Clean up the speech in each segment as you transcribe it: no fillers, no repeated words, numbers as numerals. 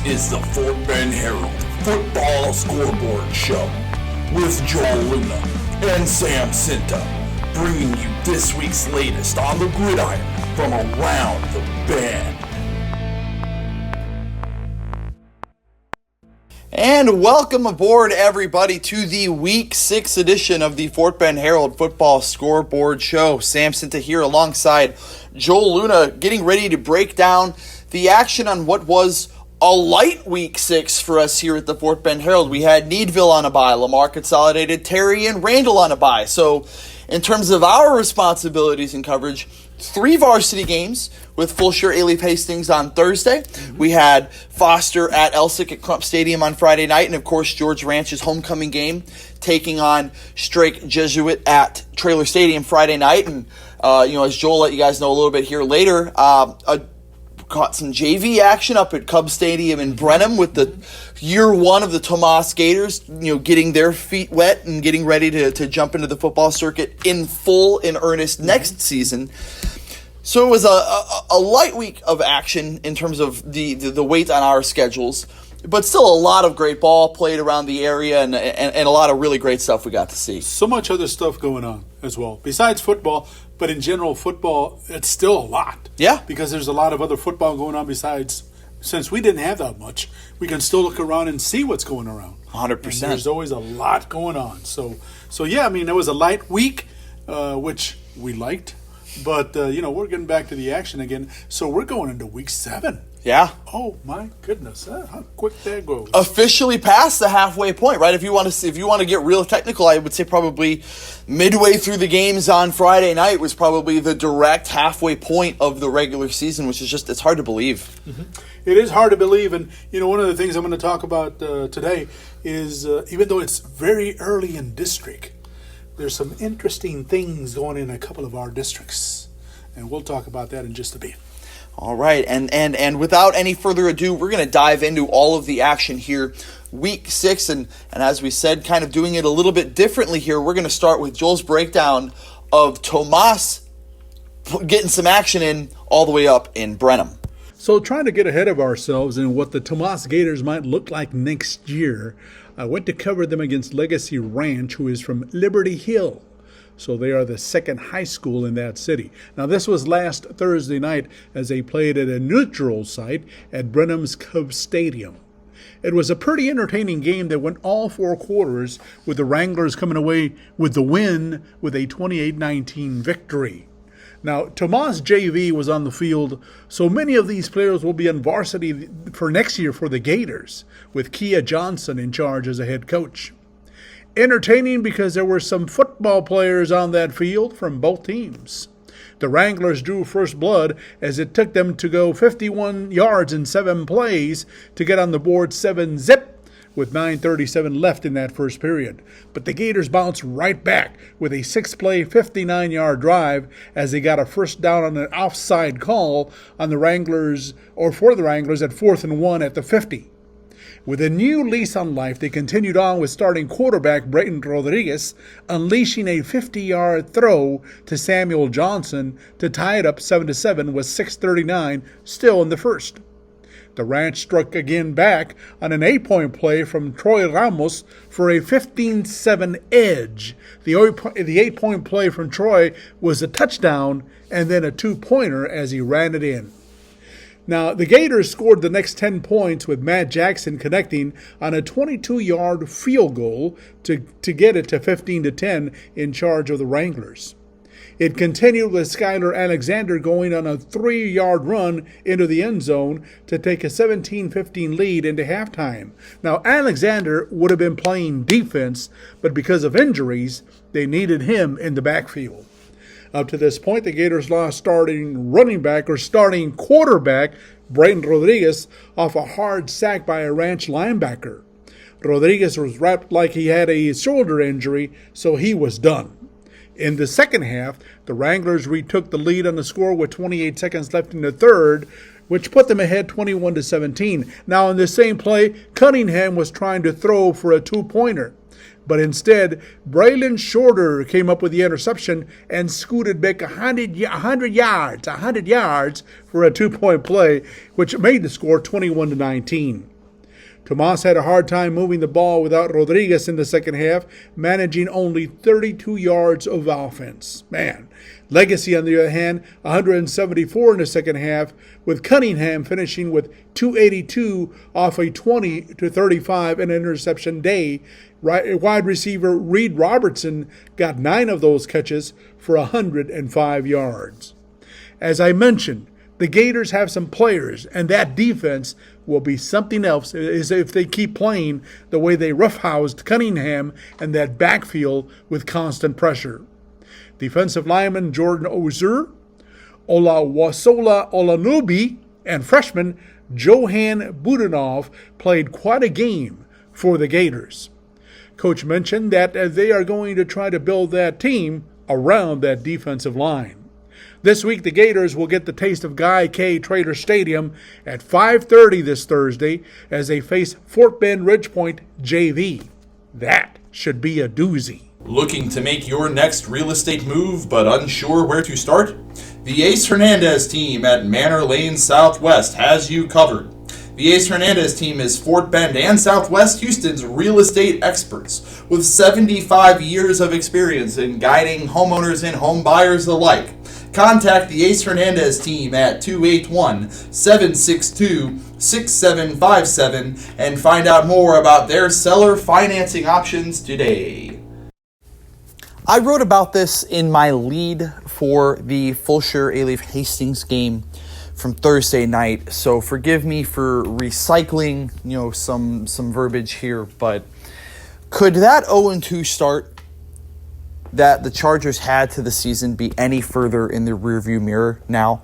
is the Fort Bend Herald Football Scoreboard Show with Joel Luna and Sam Cinta, bringing you this week's latest on the gridiron from around the Bend. And welcome aboard, everybody, to the Week 6 edition of the Fort Bend Herald Football Scoreboard Show. Sam Cinta here alongside Joel Luna, getting ready to break down the action on what was a light Week 6 for us here at the Fort Bend Herald. We had Needville on a bye, Lamar Consolidated, Terry and Randall on a bye. So in terms of our responsibilities and coverage, 3 varsity games with Fulshear A-Leaf Hastings on Thursday. We had Foster at Elsick at Crump Stadium on Friday night, and of course George Ranch's homecoming game taking on Strake Jesuit at Trailer Stadium Friday night. And as Joel let you guys know a little bit here later, caught some JV action up at Cub Stadium in Brenham with the year 1 of the Tomas Gators, getting their feet wet and getting ready to jump into the football circuit in earnest next season. So it was a light week of action in terms of the weight on our schedules, but still a lot of great ball played around the area and a lot of really great stuff we got to see. So much other stuff going on as well, besides football, but in general, football, it's still a lot. Yeah. Because there's a lot of other football going on besides, since we didn't have that much, we can still look around and see what's going around. 100%. And there's always a lot going on. So yeah, it was a light week, which we liked. But, we're getting back to the action again. So we're going into week 7. Yeah. Oh, my goodness. How quick that goes. Officially past the halfway point, right? If you want to get real technical, I would say probably midway through the games on Friday night was probably the direct halfway point of the regular season, which is just, it's hard to believe. Mm-hmm. It is hard to believe. And, one of the things I'm going to talk about today is even though it's very early in district, there's some interesting things going in a couple of our districts. And we'll talk about that in just a bit. All right, and without any further ado, we're going to dive into all of the action here, Week 6, and as we said, kind of doing it a little bit differently here. We're going to start with Joel's breakdown of Tomas getting some action in all the way up in Brenham. So trying to get ahead of ourselves and what the Tomas Gators might look like next year, I went to cover them against Legacy Ranch, who is from Liberty Hill. So they are the second high school in that city. Now, this was last Thursday night as they played at a neutral site at Brenham's Cub Stadium. It was a pretty entertaining game that went all 4 quarters, with the Wranglers coming away with the win with a 28-19 victory. Now, Tomas JV was on the field, so many of these players will be on varsity for next year for the Gators, with Kia Johnson in charge as a head coach. Entertaining because there were some football players on that field from both teams. The Wranglers drew first blood as it took them to go 51 yards in 7 plays to get on the board 7-zip with 9:37 left in that first period. But the Gators bounced right back with a 6-play, 59-yard drive as they got a first down on an offside call on the Wranglers, or for the Wranglers, at 4th and 1 at the 50. With a new lease on life, they continued on with starting quarterback Brayton Rodriguez unleashing a 50-yard throw to Samuel Johnson to tie it up 7-7 with 6:39 still in the first. The Ranch struck again back on an 8-point play from Troy Ramos for a 15-7 edge. The 8-point play from Troy was a touchdown and then a 2-pointer as he ran it in. Now, the Gators scored the next 10 points with Matt Jackson connecting on a 22-yard field goal to get it to 15-10 in charge of the Wranglers. It continued with Skylar Alexander going on a 3-yard run into the end zone to take a 17-15 lead into halftime. Now, Alexander would have been playing defense, but because of injuries, they needed him in the backfield. Up to this point, the Gators lost starting quarterback Brayton Rodriguez off a hard sack by a Ranch linebacker. Rodriguez was wrapped like he had a shoulder injury, so he was done. In the second half, the Wranglers retook the lead on the score with 28 seconds left in the third, which put them ahead 21-17. Now, in the same play, Cunningham was trying to throw for a 2-pointer. But instead, Braylon Shorter came up with the interception and scooted back 100 yards for a 2-point play, which made the score 21-19. Tomas had a hard time moving the ball without Rodriguez in the second half, managing only 32 yards of offense. Man. Legacy, on the other hand, 174 in the second half, with Cunningham finishing with 282 off a 20-35 and interception day. Wide receiver Reed Robertson got 9 of those catches for 105 yards. As I mentioned, the Gators have some players, and that defense will be something else if they keep playing the way they roughhoused Cunningham and that backfield with constant pressure. Defensive lineman Jordan Ozer, Olawasola Olanubi, and freshman Johan Budanov played quite a game for the Gators. Coach mentioned that they are going to try to build that team around that defensive line. This week, the Gators will get the taste of Guy K. Trader Stadium at 5:30 this Thursday as they face Fort Bend Ridgepoint JV. That should be a doozy. Looking to make your next real estate move but unsure where to start? The Ace Hernandez team at Manor Lane Southwest has you covered. The Ace Hernandez team is Fort Bend and Southwest Houston's real estate experts with 75 years of experience in guiding homeowners and home buyers alike. Contact the Ace Hernandez team at 281-762-6757 and find out more about their seller financing options today. I wrote about this in my lead for the Fulshear A-Leaf Hastings game from Thursday night, so forgive me for recycling, some verbiage here, but could that 0-2 start that the Chargers had to the season be any further in the rearview mirror now?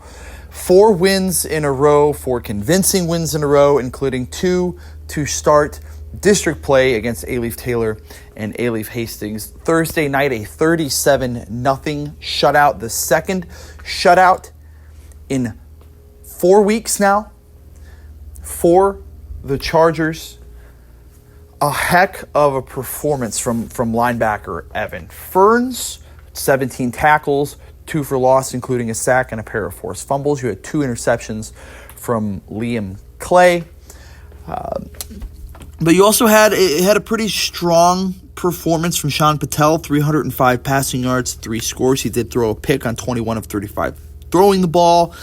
4 wins in a row, 4 convincing wins in a row, including 2 to start district play against A-Leaf Taylor and A-Leaf Hastings. Thursday night, a 37-0 shutout, the second shutout in 4 weeks now for the Chargers. A heck of a performance from linebacker Evan Ferns. 17 tackles, 2 for loss, including a sack and a pair of forced fumbles. You had 2 interceptions from Liam Clay. But you also had a pretty strong performance from Sean Patel, 305 passing yards, 3 scores. He did throw a pick on 21 of 35 throwing the ball.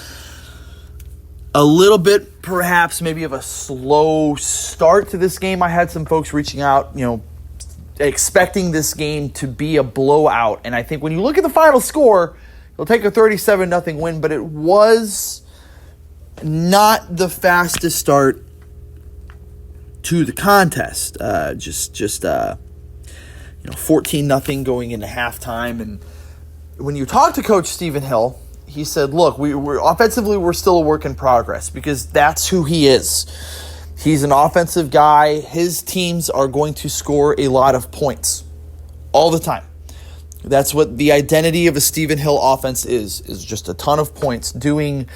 A little bit, perhaps, maybe of a slow start to this game. I had some folks reaching out, expecting this game to be a blowout. And I think when you look at the final score, you'll take a 37-0 win, but it was not the fastest start to the contest. 14-0 going into halftime. And when you talk to Coach Stephen Hill, he said, look, we're offensively, we're still a work in progress because that's who he is. He's an offensive guy. His teams are going to score a lot of points all the time. That's what the identity of a Stephen Hill offense is just a ton of points, doing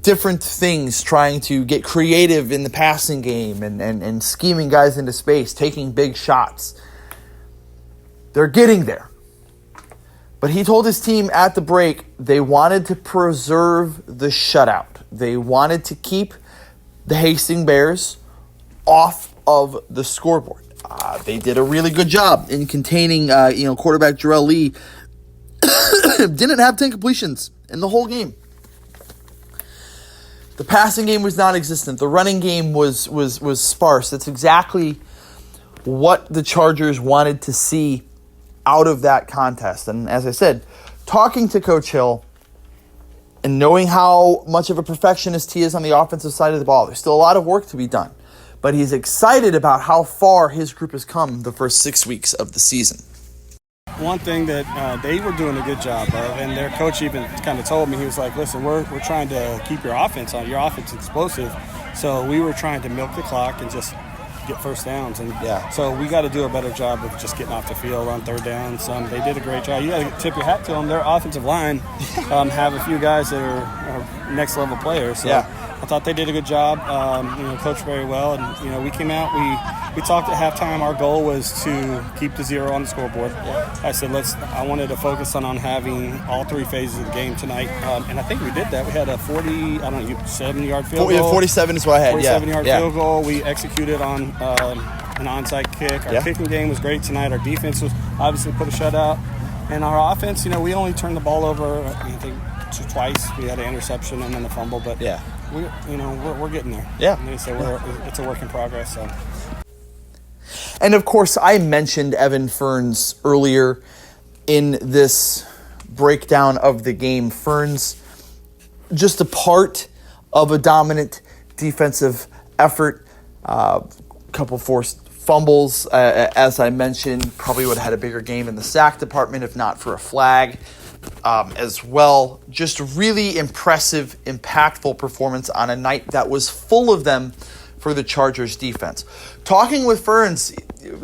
different things, trying to get creative in the passing game and scheming guys into space, taking big shots. They're getting there. But he told his team at the break they wanted to preserve the shutout. They wanted to keep the Hastings Bears off of the scoreboard. They did a really good job in containing, quarterback Jarrell Lee. Didn't have 10 completions in the whole game. The passing game was non-existent. The running game was sparse. That's exactly what the Chargers wanted to see out of that contest. And as I said, talking to Coach Hill and knowing how much of a perfectionist he is on the offensive side of the ball, there's still a lot of work to be done. But he's excited about how far his group has come the first 6 weeks of the season. One thing that they were doing a good job of, and their coach even kind of told me, he was like, listen, we're trying to keep your offense on. Your offense is explosive. So we were trying to milk the clock and just get first downs. And so we got to do a better job of just getting off the field on third downs. They did a great job. You got to tip your hat to them. Their offensive line have a few guys that are next level players. So I thought they did a good job. Coached very well, and we came out. We talked at halftime. Our goal was to keep the 0 on the scoreboard. I said I wanted to focus on having all 3 phases of the game tonight, and I think we did that. We had a 70-yard field goal. 47 is what I had. 47-yard field goal. We executed on an onside kick. Our kicking game was great tonight. Our defense was obviously put a shutout, and our offense. We only turned the ball over. I think twice. We had an interception and then a fumble, but we're getting there. Yeah. So it's a work in progress. So. And of course, I mentioned Evan Ferns earlier in this breakdown of the game. Ferns, just a part of a dominant defensive effort. Couple forced fumbles, as I mentioned. Probably would have had a bigger game in the sack department if not for a flag as well. Just really impressive, impactful performance on a night that was full of them for the Chargers defense. Talking with Ferns,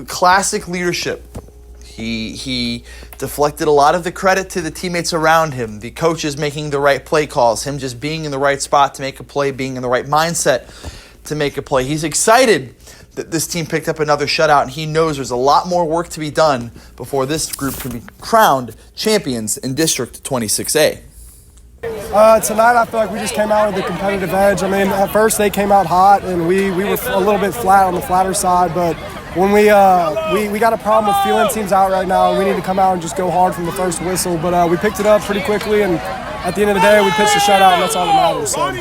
classic leadership. He deflected a lot of the credit to the teammates around him, the coaches making the right play calls, him just being in the right spot to make a play, being in the right mindset to make a play. He's excited that this team picked up another shutout, and he knows there's a lot more work to be done before this group can be crowned champions in District 26A. Tonight, I feel like we just came out with a competitive edge. I mean, at first they came out hot, and we were a little bit flat on the flatter side, but when we got a problem with feeling teams out right now, we need to come out and just go hard from the first whistle. But we picked it up pretty quickly, and at the end of the day, we pitched a shutout, and that's all that matters. So.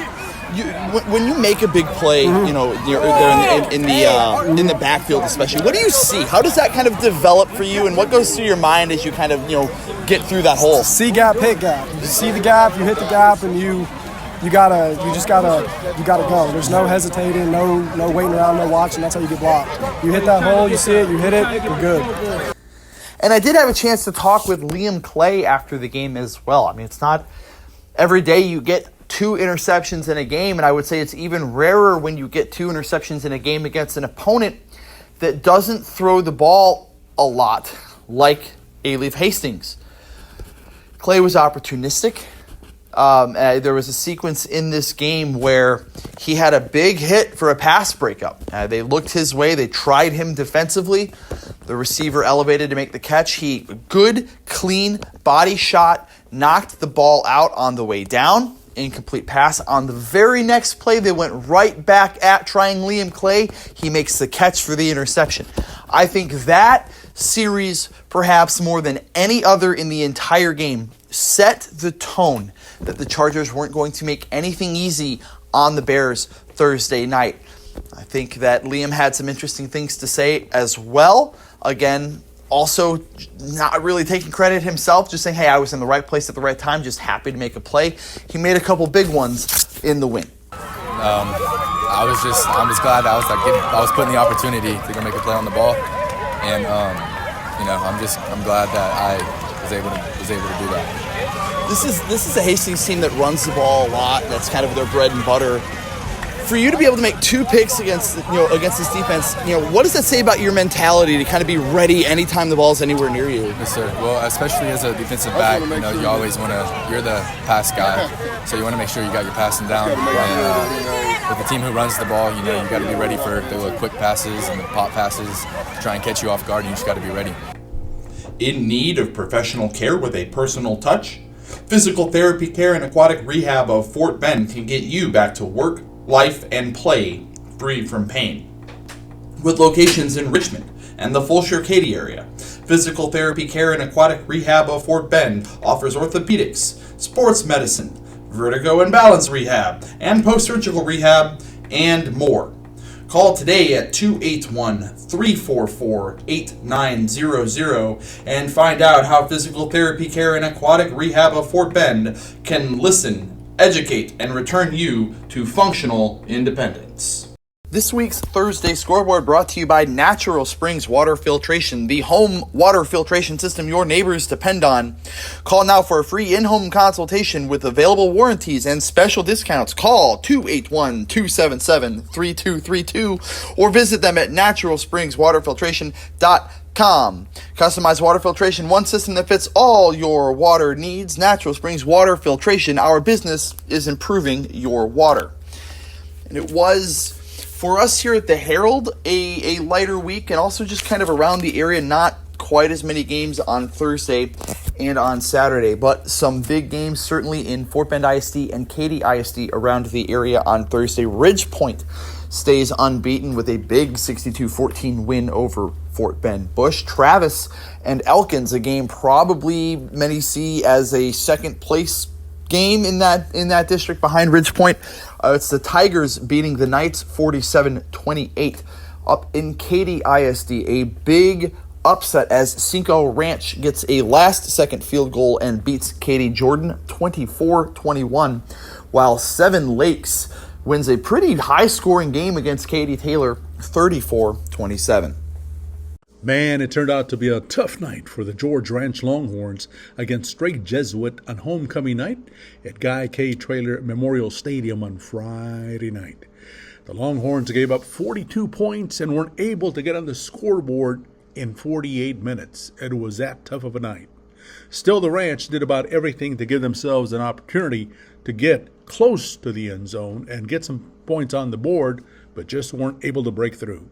When you make a big play, you're there in the backfield especially, what do you see? How does that kind of develop for you, and what goes through your mind as you kind of get through that hole? See gap, hit gap. You see the gap, you hit the gap, and you gotta go. There's no hesitating, no waiting around, no watching. That's how you get blocked. You hit that hole, you see it, you hit it, you're good. And I did have a chance to talk with Liam Clay after the game as well. I mean, it's not every day you get 2 interceptions in a game, and I would say it's even rarer when you get 2 interceptions in a game against an opponent that doesn't throw the ball a lot, like A-Leaf Hastings. Clay was opportunistic. There was a sequence in this game where he had a big hit for a pass breakup. They looked his way. They tried him defensively. The receiver elevated to make the catch. Good, clean body shot, knocked the ball out on the way down. Incomplete pass. On the very next play, they went right back at trying Liam Clay. He makes the catch for the interception. I think that series, perhaps more than any other in the entire game, set the tone that the Chargers weren't going to make anything easy on the Bears Thursday night. I think that Liam had some interesting things to say as well. Again, also not really taking credit himself, just saying, hey, I was in the right place at the right time, just happy to make a play. He made a couple big ones in the win. I'm just glad that I was put in the opportunity to go make a play on the ball, and I'm glad that I was able to do that. This is a Hastings team that runs the ball a lot. That's kind of their bread and butter. For you to be able to make 2 picks against this defense, what does that say about your mentality to kind of be ready anytime the ball's anywhere near you? Yes, sir. Well, especially as a defensive back, you always you're the pass guy, so you want to make sure you got your passing down. And with the team who runs the ball, you got to be ready for the quick passes and the pop passes to try and catch you off guard. You just got to be ready. In need of professional care with a personal touch? Physical Therapy Care and Aquatic Rehab of Fort Bend can get you back to work, life, and play free from pain. With locations in Richmond and the Fulshear Katy area, Physical Therapy Care and Aquatic Rehab of Fort Bend offers orthopedics, sports medicine, vertigo and balance rehab, and post-surgical rehab, and more. Call today at 281-344-8900 and find out how Physical Therapy Care and Aquatic Rehab of Fort Bend can listen, educate, and return you to functional independence. This week's Thursday Scoreboard brought to you by Natural Springs Water Filtration, the home water filtration system your neighbors depend on. Call now for a free in-home consultation with available warranties and special discounts. Call 281-277-3232 or visit them at naturalspringswaterfiltration.com. Customized water filtration, one system that fits all your water needs. Natural Springs Water Filtration. Our business is improving your water. And it was, for us here at the Herald, a lighter week, and also just kind of around the area, not quite as many games on Thursday and on Saturday, but some big games certainly in Fort Bend ISD and Katy ISD around the area on Thursday. Ridge Point stays unbeaten with a big 62-14 win over Fort Bend. Bush, Travis, and Elkins, a game probably many see as a second place game in that district behind Ridge Point. It's the Tigers beating the Knights 47-28 up in Katy ISD. A big upset as Cinco Ranch gets a last-second field goal and beats Katy Jordan 24-21, while Seven Lakes wins a pretty high-scoring game against Katy Taylor 34-27. Man, it turned out to be a tough night for the George Ranch Longhorns against Straight Jesuit on homecoming night at Guy K. Traylor Memorial Stadium on Friday night. The Longhorns gave up 42 points and weren't able to get on the scoreboard in 48 minutes. It was that tough of a night. Still, the Ranch did about everything to give themselves an opportunity to get close to the end zone and get some points on the board, but just weren't able to break through.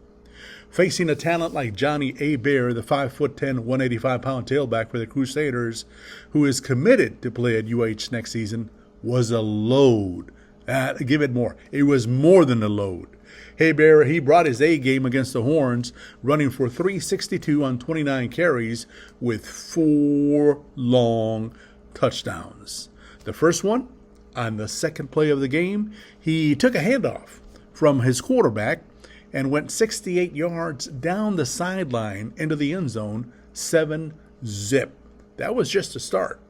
Facing a talent like Johnny A. Bear, the 5'10", 185-pound tailback for the Crusaders, who is committed to play at UH next season, was a load. Give it more. It was more than a load. Hey Bear, he brought his A game against the Horns, running for 362 on 29 carries with 4 long touchdowns. The first one, on the second play of the game, he took a handoff from his quarterback and went 68 yards down the sideline into the end zone, 7-zip. That was just a start.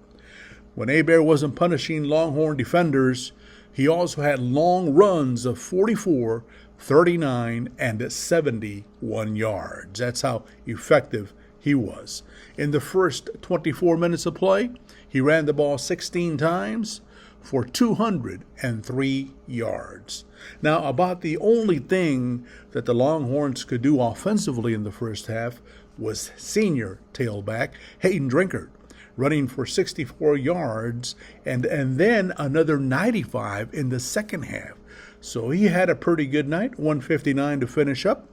When Abear wasn't punishing Longhorn defenders, he also had long runs of 44, 39, and 71 yards. That's how effective he was. In the first 24 minutes of play, he ran the ball 16 times for 203 yards. Now, about the only thing that the Longhorns could do offensively in the first half was senior tailback Hayden Drinkard, running for 64 yards and then another 95 in the second half. So he had a pretty good night, 159 to finish up.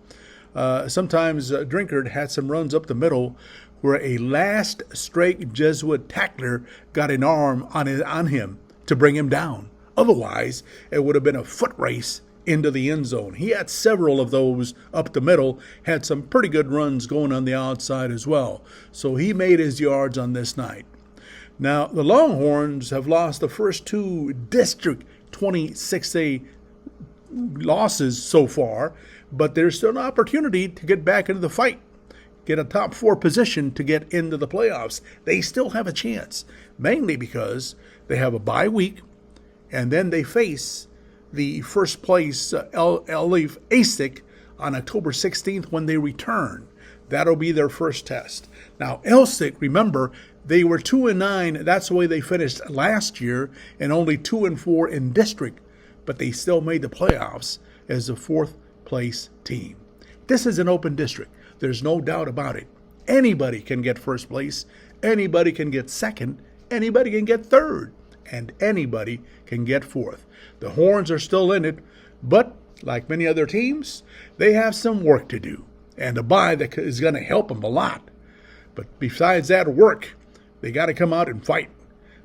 Sometimes Drinkard had some runs up the middle where a last straight Jesuit tackler got an arm on him to bring him down. Otherwise, it would have been a foot race into the end zone. He had several of those up the middle, had some pretty good runs going on the outside as well. So he made his yards on this night. Now, the Longhorns have lost the first 2 District 26A losses so far, but there's still an opportunity to get back into the fight, get a top 4 position to get into the playoffs. They still have a chance, mainly because they have a bye week, and then they face the first place Leaf ASIC on October 16th when they return. That'll be their first test. Now, Elsick, remember, they were 2-9. That's the way they finished last year, and only 2-4 in district. But they still made the playoffs as the 4th place team. This is an open district. There's no doubt about it. Anybody can get first place. Anybody can get second. Anybody can get third. And anybody can get fourth. The Horns are still in it, but like many other teams, they have some work to do. And a bye that is going to help them a lot. But besides that work, they got to come out and fight.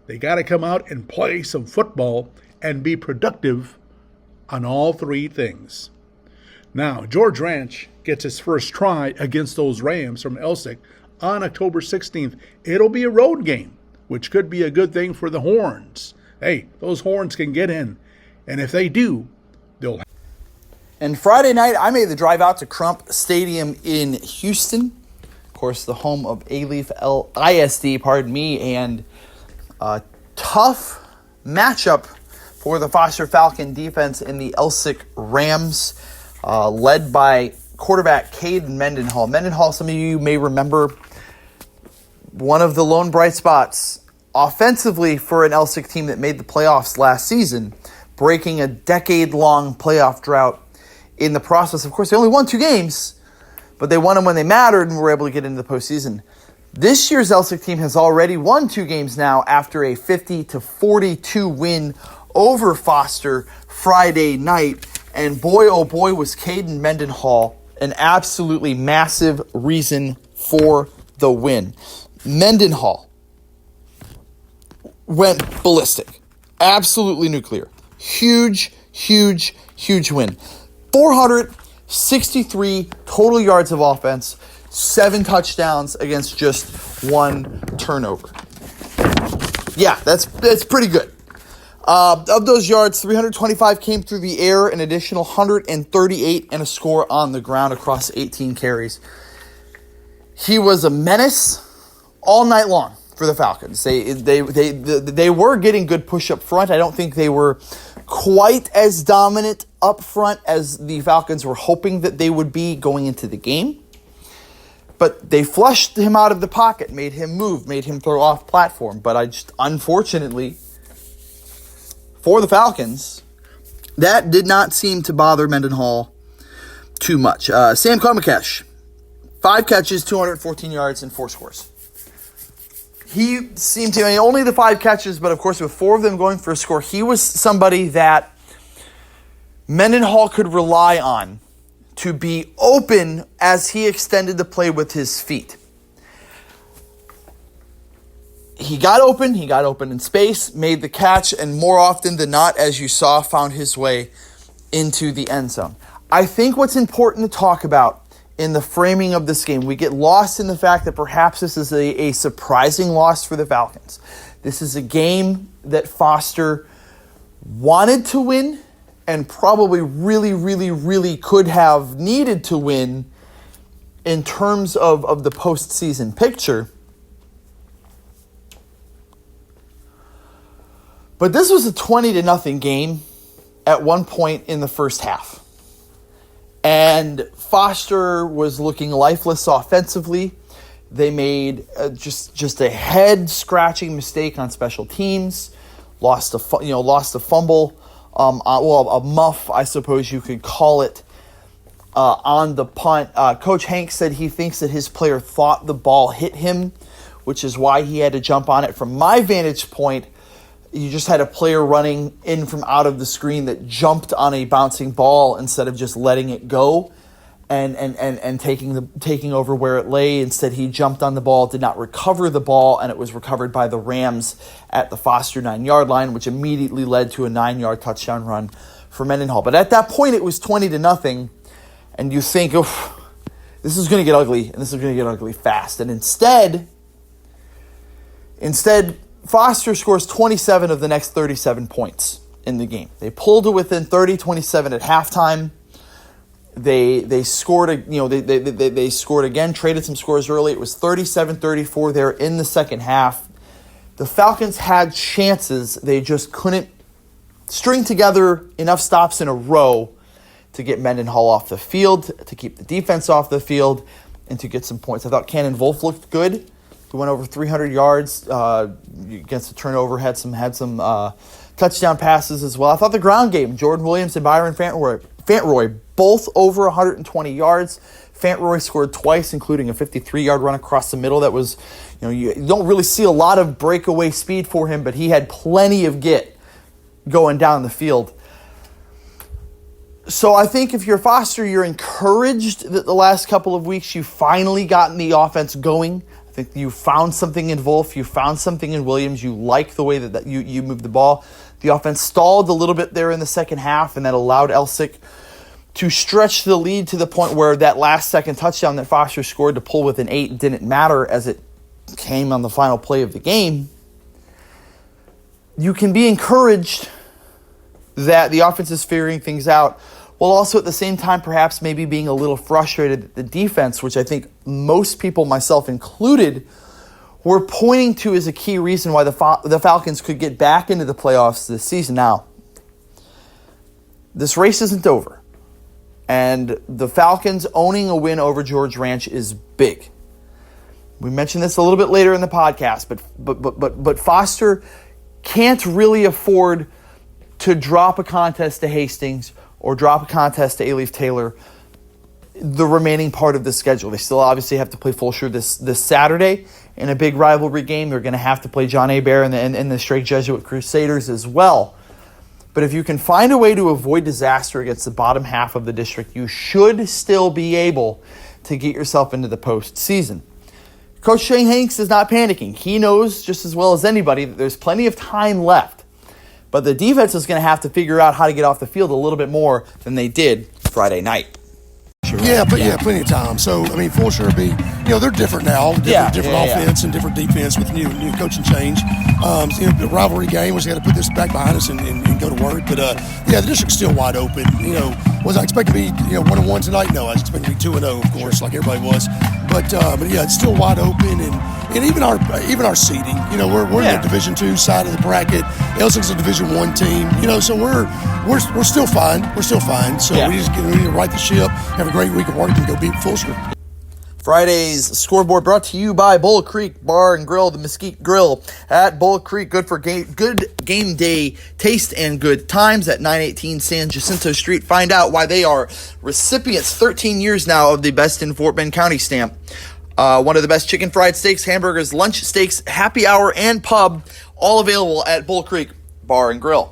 They got to come out and play some football and be productive on all 3 things. Now, George Ranch gets his first try against those Rams from Elsick on October 16th. It'll be a road game, which could be a good thing for the Horns. Hey, those Horns can get in. And if they do, they'll. And Friday night, I made the drive out to Crump Stadium in Houston. Of course, the home of A-Leaf ISD, and a tough matchup for the Foster Falcon defense in the Elsick Rams, led by quarterback Caden Mendenhall. Mendenhall, some of you may remember, one of the lone bright spots offensively for an Elsick team that made the playoffs last season, breaking a decade-long playoff drought in the process. Of course, they only won 2 games, but they won them when they mattered and were able to get into the postseason. This year's Elsick team has already won 2 games now after a 50-42 win over Foster Friday night. And boy, oh boy, was Caden Mendenhall an absolutely massive reason for the win. Mendenhall went ballistic. Absolutely nuclear. Huge, huge, huge win. 463 total yards of offense, 7 touchdowns against just 1 turnover. Yeah, that's pretty good. Of those yards, 325 came through the air, an additional 138 and a score on the ground across 18 carries. He was a menace all night long for the Falcons. They were getting good push up front. I don't think they were quite as dominant up front as the Falcons were hoping that they would be going into the game. But they flushed him out of the pocket, made him move, made him throw off platform. But unfortunately, for the Falcons, that did not seem to bother Mendenhall too much. Sam Komakesh, 5 catches, 214 yards, and 4 scores. He seemed to, only the 5 catches, but of course with 4 of them going for a score, he was somebody that Mendenhall could rely on to be open as he extended the play with his feet. He got open in space, made the catch, and more often than not, as you saw, found his way into the end zone. I think what's important to talk about in the framing of this game, we get lost in the fact that perhaps this is a surprising loss for the Falcons. This is a game that Foster wanted to win and probably really, really, really could have needed to win in terms of the postseason picture. But this was a 20-0 game at one point in the first half. And Foster was looking lifeless offensively. They made just a head-scratching mistake on special teams. Lost a fumble, a muff, I suppose you could call it, on the punt. Coach Hank said he thinks that his player thought the ball hit him, which is why he had to jump on it. From my vantage point, you just had a player running in from out of the screen that jumped on a bouncing ball instead of just letting it go and taking over where it lay. Instead, he jumped on the ball, did not recover the ball, and it was recovered by the Rams at the Foster 9-yard line, which immediately led to a 9-yard touchdown run for Mendenhall. But at that point, it was 20-0, and you think, oh, this is going to get ugly, and this is going to get ugly fast. And instead, Foster scores 27 of the next 37 points in the game. They pulled to within 30-27 at halftime. They scored they scored again, traded some scores early. It was 37-34 there in the second half. The Falcons had chances. They just couldn't string together enough stops in a row to get Mendenhall off the field, to keep the defense off the field, and to get some points. I thought Cannon Wolf looked good. He went over 300 yards against the turnover, had some touchdown passes as well. I thought the ground game, Jordan Williams and Byron Fantroy, both over 120 yards. Fantroy scored twice, including a 53-yard run across the middle. That was, you don't really see a lot of breakaway speed for him, but he had plenty of get going down the field. So I think if you're Foster, you're encouraged that the last couple of weeks you've finally gotten the offense going. I think you found something in Wolf. You found something in Williams. You like the way that you moved the ball. The offense stalled a little bit there in the second half, and that allowed Elsick to stretch the lead to the point where that last second touchdown that Foster scored to pull within 8 didn't matter as it came on the final play of the game. You can be encouraged that the offense is figuring things out, while also at the same time perhaps maybe being a little frustrated at the defense, which I think most people, myself included, were pointing to as a key reason why the Falcons could get back into the playoffs this season. Now, this race isn't over, and the Falcons owning a win over George Ranch is big. We mentioned this a little bit later in the podcast, but Foster can't really afford to drop a contest to Hastings or drop a contest to A-Leaf Taylor the remaining part of the schedule. They still obviously have to play Fulshear this Saturday in a big rivalry game. They're going to have to play John Hebert and the Straight Jesuit Crusaders as well. But if you can find a way to avoid disaster against the bottom half of the district, you should still be able to get yourself into the postseason. Coach Shane Hanks is not panicking. He knows just as well as anybody that there's plenty of time left. But the defense is going to have to figure out how to get off the field a little bit more than they did Friday night. Yeah, but plenty of time. So, I mean, Fulshear will be, they're different now. Different offense and different defense with new coaching change. The rivalry game was got to put this back behind us and go to work. But, the district's still wide open. Was I expecting to be, 1-1 tonight? No, I was expecting to be 2-0, of course, like everybody was. But yeah, it's still wide open. And even our seeding, we're in the Division II side of the bracket. Elsing's a Division I team, so we're still fine. We're still fine. So we just need to right the ship, have a great week of work, and go beat Fulshear. Friday's scoreboard brought to you by Bullock Creek Bar and Grill, the Mesquite Grill at Bullock Creek. Good for good game day taste and good times at 918 San Jacinto Street. Find out why they are recipients 13 years now of the Best in Fort Bend County stamp. One of the best chicken fried steaks, hamburgers, lunch steaks, happy hour, and pub, all available at Bullock Creek Bar and Grill.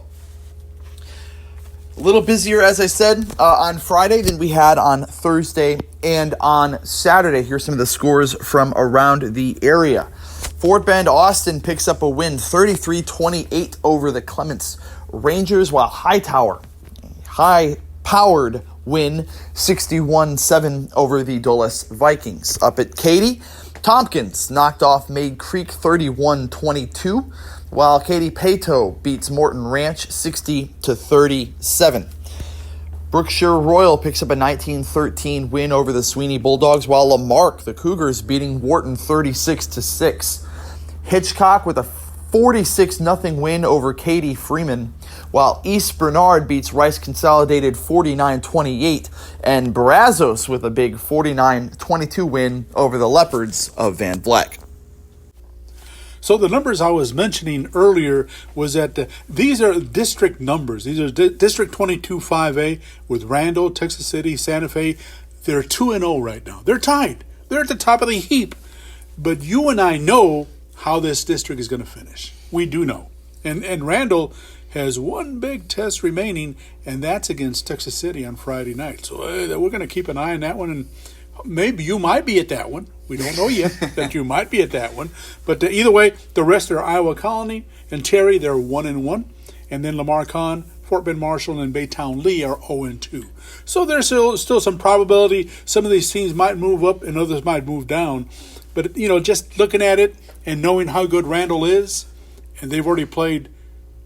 A little busier, as I said, on Friday than we had on Thursday and on Saturday. Here's some of the scores from around the area. Fort Bend Austin picks up a win, 33-28 over the Clements Rangers, while Hightower, high-powered win, 61-7 over the Dulles Vikings. Up at Katy, Tompkins knocked off Maid Creek 31-22. While Katy Pato beats Morton Ranch 60-37. Brookshire Royal picks up a 19-13 win over the Sweeney Bulldogs, while Lamarck, the Cougars, beating Wharton 36-6. Hitchcock with a 46-0 win over Katy Freeman, while East Bernard beats Rice Consolidated 49-28, and Brazos with a big 49-22 win over the Leopards of Van Vleck. So the numbers I was mentioning earlier was that these are district numbers. These are District 22-5A with Randall, Texas City, Santa Fe. They're 2-0 right now. They're tied. They're at the top of the heap. But you and I know how this district is going to finish. We do know. And Randall has one big test remaining, and that's against Texas City on Friday night. So we're going to keep an eye on that one, and maybe you might be at that one. We don't know yet that you might be at that one. But either way, the rest are Iowa Colony and Terry. They're 1-1. And then Lamar Kahn, Fort Bend Marshall, and Baytown Lee are 0-2. So there's still some probability some of these teams might move up and others might move down. But, just looking at it and knowing how good Randall is, and they've already played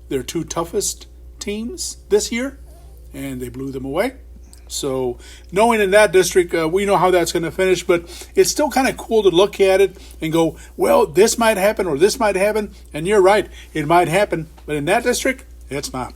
their two toughest teams this year, and they blew them away. So knowing in that district, we know how that's going to finish, but it's still kind of cool to look at it and go, well, this might happen or this might happen. And you're right, it might happen. But in that district, it's not.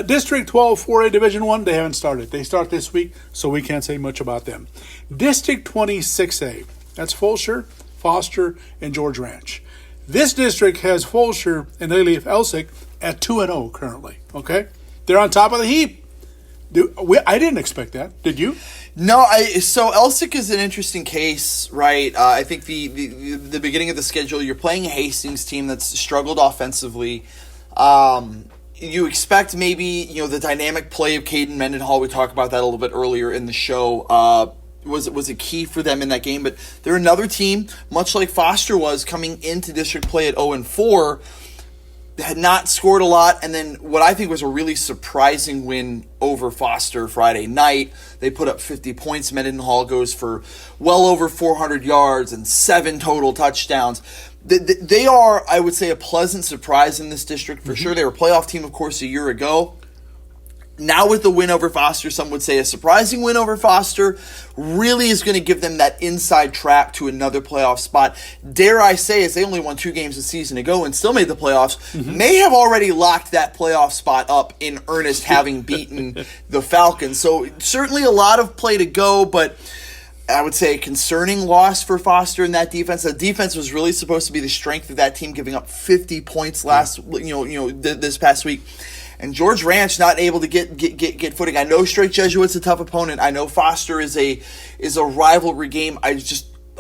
District 12, 4A Division I, they haven't started. They start this week, so we can't say much about them. District 26A, that's Fulshear, Foster, and George Ranch. This district has Fulshear and Elsick at 2-0 currently, okay? They're on top of the heap. I didn't expect that. Did you? No, so Elsick is an interesting case, right? I think the beginning of the schedule, you're playing a Hastings team that's struggled offensively. You expect maybe, the dynamic play of Caden Mendenhall, we talked about that a little bit earlier in the show, was a key for them in that game. But they're another team, much like Foster was, coming into district play at 0-4, had not scored a lot, and then what I think was a really surprising win over Foster Friday night. They put up 50 points. Mendenhall goes for well over 400 yards and 7 total touchdowns. They are, I would say, a pleasant surprise in this district for sure. They were a playoff team, of course, a year ago. Now with the win over Foster, some would say a surprising win over Foster, really is going to give them that inside track to another playoff spot. Dare I say, as they only won 2 games a season ago and still made the playoffs, may have already locked that playoff spot up in earnest, having beaten the Falcons. So certainly a lot of play to go, but I would say a concerning loss for Foster in that defense. The defense was really supposed to be the strength of that team, giving up 50 points this past week. And George Ranch not able to get footing. I know Strake Jesuit's a tough opponent. I know Foster is a rivalry game.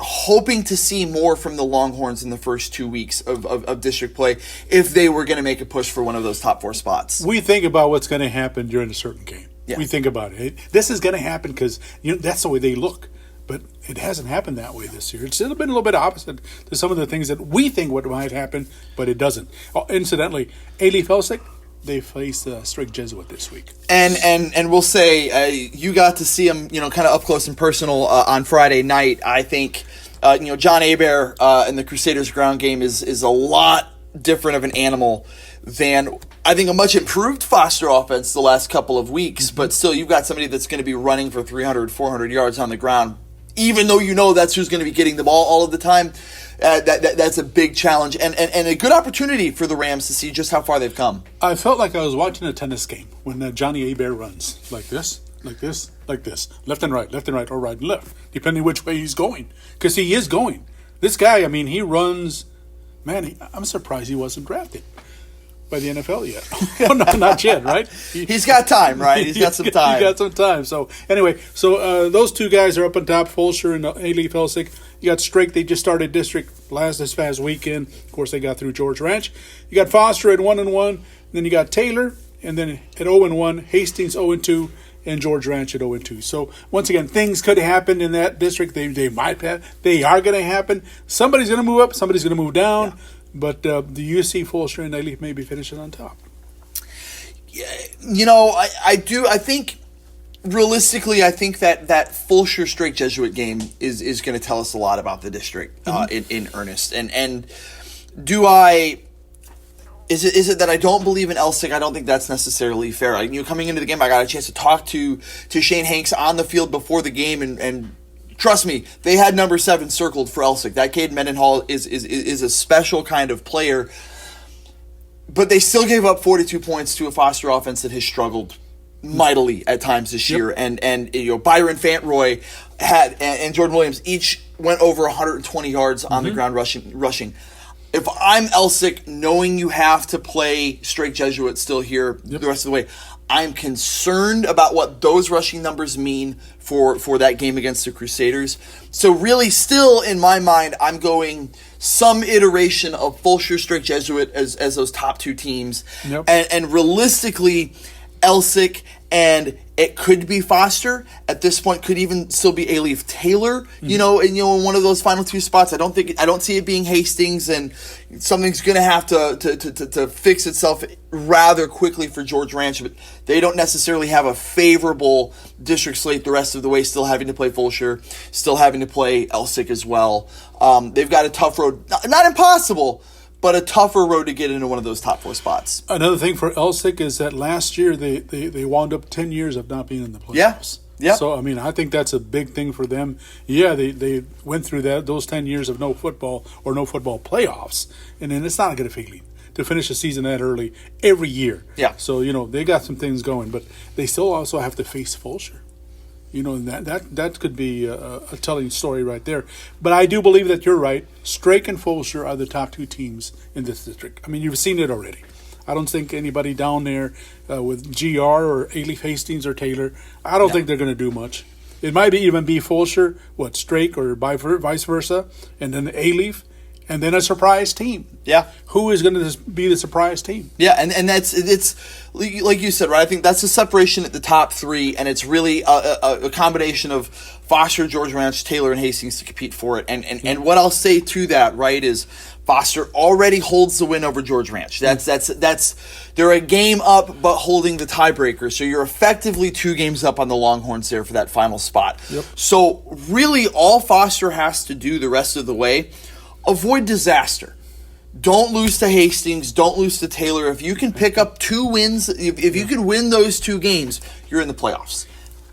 hoping to see more from the Longhorns in the first 2 weeks of district play if they were going to make a push for one of those top 4 spots. We think about what's going to happen during a certain game. Yeah. We think about it. This is going to happen because that's the way they look. But it hasn't happened that way this year. It's been a little bit opposite to some of the things that we think what might happen, but it doesn't. Oh, incidentally, A-Leaf Elsick, they face Strake Jesuit this week. And we'll say you got to see them, kind of up close and personal on Friday night. I think, John Hebert in the Crusaders ground game is a lot different of an animal than, I think, a much improved Foster offense the last couple of weeks. Mm-hmm. But still, you've got somebody that's going to be running for 300, 400 yards on the ground. Even though that's who's going to be getting the ball all of the time, that's a big challenge and a good opportunity for the Rams to see just how far they've come. I felt like I was watching a tennis game when Johnny Hebert runs like this, like this, like this, left and right, or right and left, depending which way he's going. Because he is going. This guy, he runs. Man, I'm surprised he wasn't drafted by the NFL yet. Well, no, not yet, right? He's got time, right? He's got some time. He's got some time. So, anyway, those two guys are up on top, Fulshear and A-Leaf Elsick. You got Strake, they just started district this past weekend. Of course, they got through George Ranch. You got Foster at 1-1. Then you got Taylor, and then at 0-1, Hastings 0-2, and George Ranch at 0-2. So, once again, things could happen in that district. They might have. They are going to happen. Somebody's going to move up. Somebody's going to move down. Yeah. But do you see Fulshear and A-Leaf maybe finishing on top? I do. I think, realistically, I think that Fulshear Strake Jesuit game is going to tell us a lot about the district in earnest. And do I... Is it that I don't believe in Elsick? I don't think that's necessarily fair. Coming into the game, I got a chance to talk to Shane Hanks on the field before the game, and trust me, they had number 7 circled for Elsick. That Cade Mendenhall is a special kind of player, but they still gave up 42 points to a Foster offense that has struggled mightily at times this year. And Byron Fantroy and Jordan Williams each went over 120 yards on the ground rushing. If I'm Elsick, knowing you have to play Strake Jesuit still here the rest of the way, I'm concerned about what those rushing numbers mean for that game against the Crusaders. So really, still in my mind, I'm going some iteration of Fulshear Strake Jesuit as those top 2 teams. Yep. And realistically, Elsick and it could be Foster at this point, could even still be A-Leaf Taylor, in one of those final 2 spots. I don't see it being Hastings, and something's going to have to fix itself rather quickly for George Ranch, but they don't necessarily have a favorable district slate the rest of the way, still having to play Fulshear, still having to play Elsick as well. They've got a tough road, not impossible, but a tougher road to get into one of those top 4 spots. Another thing for Elsick is that last year they wound up 10 years of not being in the playoffs. Yeah. So, I think that's a big thing for them. Yeah, they went through those 10 years of no football or no football playoffs, and then it's not a good feeling to finish a season that early every year. Yeah. So, they got some things going, but they still also have to face Fulshear. That could be a telling story right there. But I do believe that you're right. Strake and Fulshear are the top 2 teams in this district. You've seen it already. I don't think anybody down there with GR or A-Leaf Hastings or Taylor, I don't think they're going to do much. It might even be Fulshear, Strake, or vice versa, and then A-Leaf, and then a surprise team. Yeah. Who is going to be the surprise team? Yeah, and it's like you said, right? I think that's the separation at the top 3, and it's really a combination of Foster, George Ranch, Taylor, and Hastings to compete for it. And what I'll say to that, right, is Foster already holds the win over George Ranch. That's they're a game up, but holding the tiebreaker. So you're effectively 2 games up on the Longhorns there for that final spot. Yep. So really, all Foster has to do the rest of the way, avoid disaster. Don't lose to Hastings. Don't lose to Taylor. If you can pick up 2 wins, if you can win those 2 games, you're in the playoffs.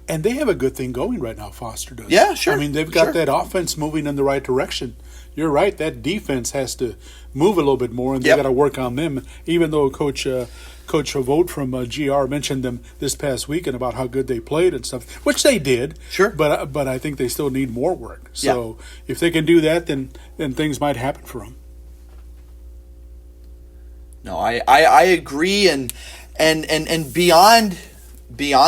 And they have a good thing going right now, Foster does. Yeah, sure. They've got that offense moving in the right direction. You're right. That defense has to move a little bit more, and they got to work on them. Even though Coach Vogt from GR mentioned them this past weekend about how good they played and stuff, which they did. Sure. But I think they still need more work. So if they can do that, then things might happen for them. No, I agree, and beyond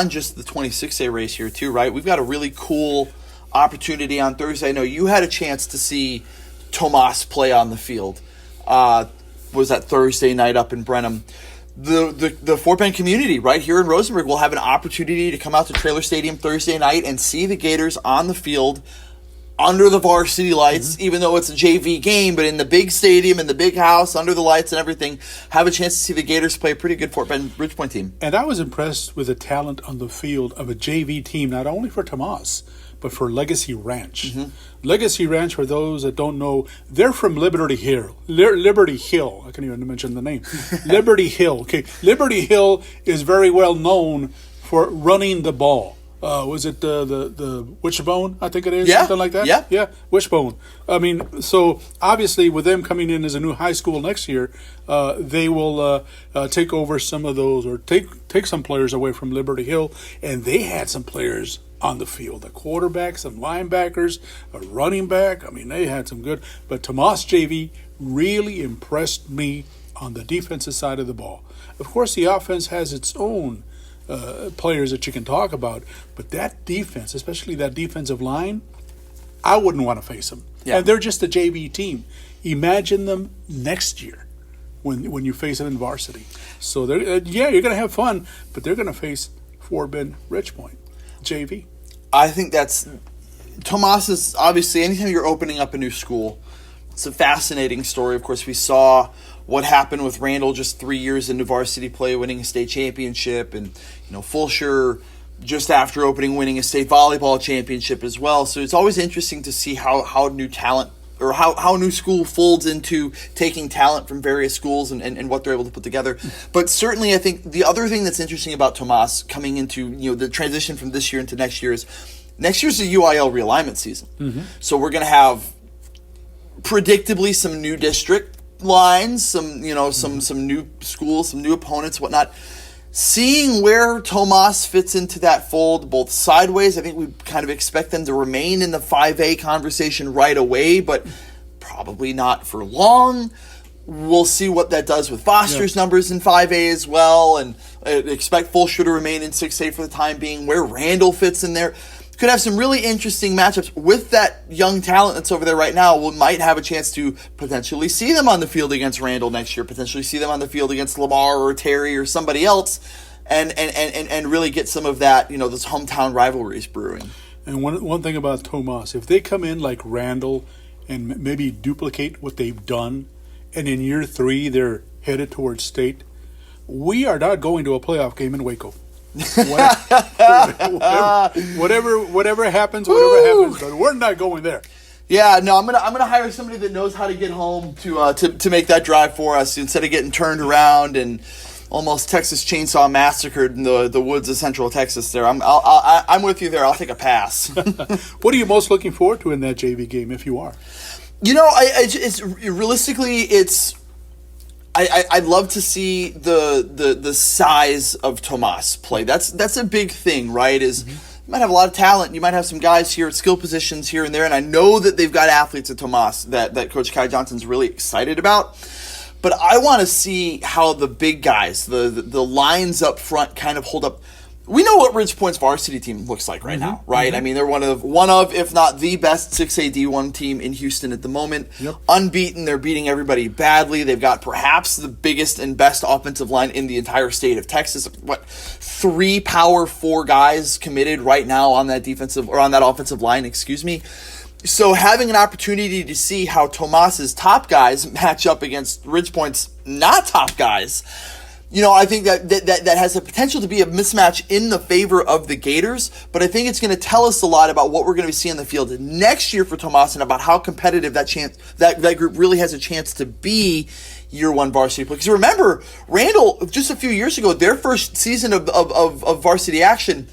just the 26A race here too, right? We've got a really cool opportunity on Thursday. I know you had a chance to see Tomas play on the field. Was that Thursday night up in Brenham? The Fort Bend community right here in Rosenberg will have an opportunity to come out to Trailer Stadium Thursday night and see the Gators on the field under the varsity lights, even though it's a JV game, but in the big stadium, in the big house, under the lights and everything, have a chance to see the Gators play a pretty good Fort Bend Ridgepoint team. And I was impressed with the talent on the field of a JV team, not only for Tomas, but for Legacy Ranch. Legacy Ranch, for those that don't know, they're from Liberty Hill. Liberty Hill. I can't even mention the name. Liberty Hill. Okay, Liberty Hill is very well known for running the ball. Was it the Wishbone? I think it is. Yeah. Something like that. Yeah. Wishbone. I mean, so obviously with them coming in as a new high school next year, they will take over some of those, or take some players away from Liberty Hill, and they had some players on the field, a quarterback, some linebackers, a running back. I mean, they had some good. But Tomas JV really impressed me on the defensive side of the ball. Of course, the offense has its own players that you can talk about, but that defense, especially that defensive line, I wouldn't want to face them. Yeah. And they're just a JV team. Imagine them next year when you face them in varsity. So they're you're going to have fun, but they're going to face Fort Bend Ridgepoint JV. I think that's Tomas is obviously, anytime you're opening up a new school, it's a fascinating story. Of course, we saw what happened with Randall just 3 years into varsity play, winning a state championship, and Fulshear just after opening, winning a state volleyball championship as well. So it's always interesting to see how new talent, or how new school folds into taking talent from various schools and what they're able to put together. But certainly I think the other thing that's interesting about Tomas coming into the transition from this year into next year is next year's a UIL realignment season. So we're going to have predictably some new district lines, some new schools, some new opponents, whatnot. Seeing where Tomas fits into that fold, both sideways, I think we kind of expect them to remain in the 5A conversation right away, but probably not for long. We'll see what that does with Foster's numbers in 5A as well, and expect Fulshear to remain in 6A for the time being. Where Randall fits in there could have some really interesting matchups with that young talent that's over there right now. We might have a chance to potentially see them on the field against Randall next year, potentially see them on the field against Lamar or Terry or somebody else, and really get some of that, those hometown rivalries brewing. And one thing about Tomas, if they come in like Randall and maybe duplicate what they've done, and in year 3 they're headed towards state, we are not going to a playoff game in Waco. whatever happens, but we're not going there. Yeah, no, I'm gonna hire somebody that knows how to get home to make that drive for us instead of getting turned around and almost Texas Chainsaw massacred in the woods of Central Texas. There, I'm with you there. I'll take a pass. What are you most looking forward to in that JV game, if you are? I'd love to see the size of Tomas play. That's a big thing, right? You might have a lot of talent. You might have some guys here at skill positions here and there, and I know that they've got athletes at Tomas that Coach Kai Johnson's really excited about. But I want to see how the big guys, the lines up front, kind of hold up. We know what Ridgepoint's varsity team looks like right now, right? I mean, they're one of, if not the best 6A D1 team in Houston at the moment. Yep. Unbeaten, they're beating everybody badly. They've got perhaps the biggest and best offensive line in the entire state of Texas. 3 Power 4 guys committed right now on that offensive line, excuse me. So having an opportunity to see how Tomas's top guys match up against Ridgepoint's not top guys, I think that has the potential to be a mismatch in the favor of the Gators, but I think it's going to tell us a lot about what we're going to see on the field next year for Tomas and about how competitive that group really has a chance to be year 1 varsity play. Because remember, Randall, just a few years ago, their first season of varsity action,